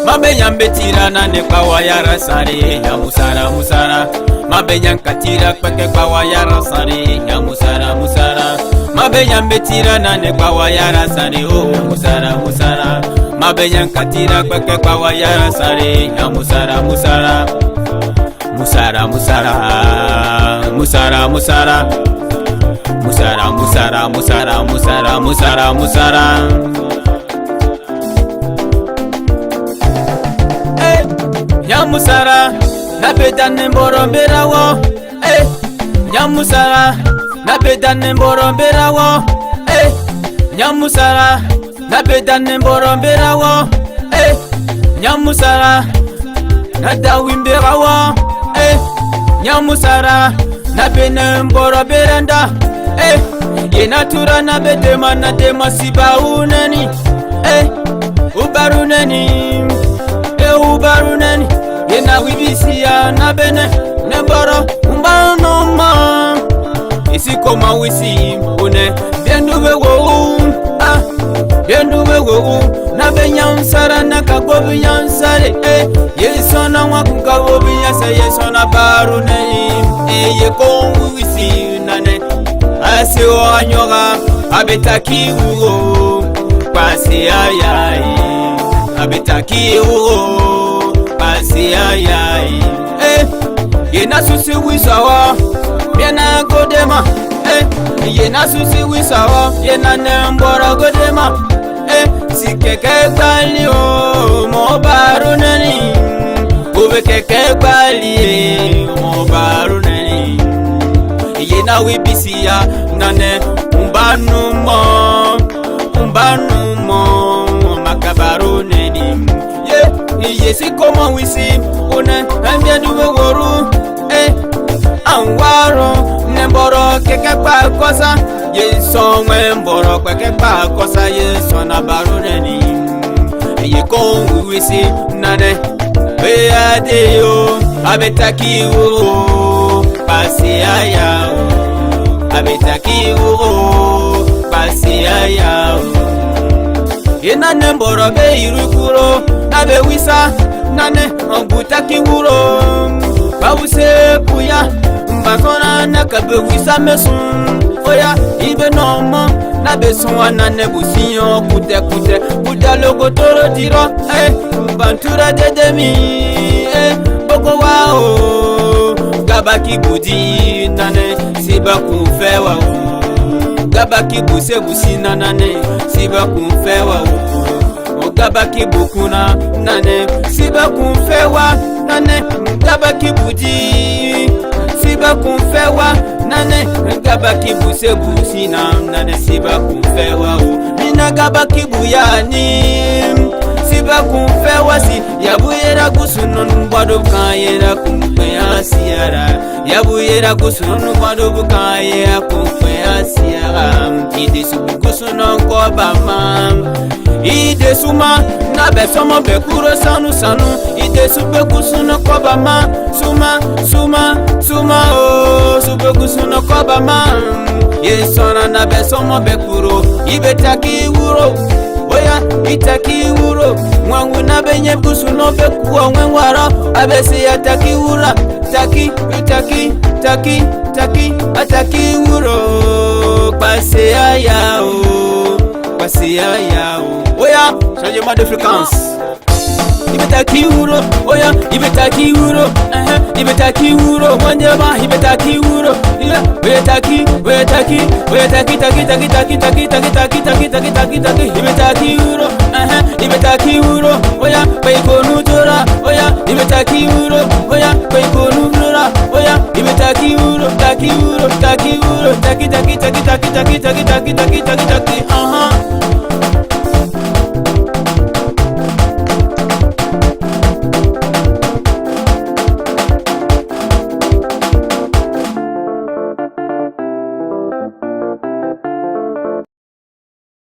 Mabenyan betira na ne kwa yara sare ya musara musara. Mabenyan katira kweke kwa yara sare ya musara musara. Mabenyan betira na ne kwa yara sare oh musara musara. Mabenyan katira kweke kwa yara sare ya musara musara. Musara musara musara musara. Musara musara musara musara musara musara. Ya musara na bedane mboro berawo ya musara na bedane mboro berawo ya musara na bedane mboro berawo ya musara na dawin berawo ya musara na bene mboro beranda yena tura na bedema na dema sibauneni ubaruneni ubaruneni yena wibisia na bene neboro mbano ma isiko mawisi une bienduwe wo bienduwe wo na benyam sara na kagobi yansare yeso na wakunga gobi yasa yeso na barune ye konwisi nane asio anyoga abetaki wo pasi ayai abetaki wo ayai yena susi wisawa yena godema yena susi wisawa yena nembora godema sikeke bali o mo barunani ube keke bali mo barunani yena wibisia nane umbanu mo makabarunani yesi koma wisi une ambia duwe woru anwaro nemboro keke pa kosa yeso mboro keke pa kosa yeso na baruneni ye kon wisi nane we adeyo abetaki wo pasi aya abetaki wo pasi aya ina nemboro be irukuro abe wisa nane obutaki wuro bawuse puya mbakona nakabe wisa mesun oya ibe nomo nabe sonwa nane businyo kute kute budalogo toro diro bantura dedemi boko wao gabaki budi nane siba kufewa gabaki buse busina nane siba kufewa gabaki bukuna nane siba kumfewa nane gabaki budi siba kumfewa nane gabaki buse busina nane siba kumfewa nina gabaki buyani siba kumfewa si yabuyera gusuno mbado kayera kumpe asiara yabuyera gusuno mbado kayera kumpe asiara idisu gusuno ko bama ide suma na besomo bekuro sanu sanu ide sube kusuno kobama suma o sube kusuno kobama yesona na besomo bekuro ibetaki wuro oya itaki wuro mwangu na benye kusuno bekuwa mwengwara abesi ataki wura taki ataki wuro pase ayao oya changement de fréquence ibetaki wuro oya ibetaki wuro ibetaki wuro wanjema ibetaki wuro ibetaki ibetaki wuro ibetaki wuro oya baikonu tora oya ibetaki wuro oya baikonu tora oya ibetaki wuro taki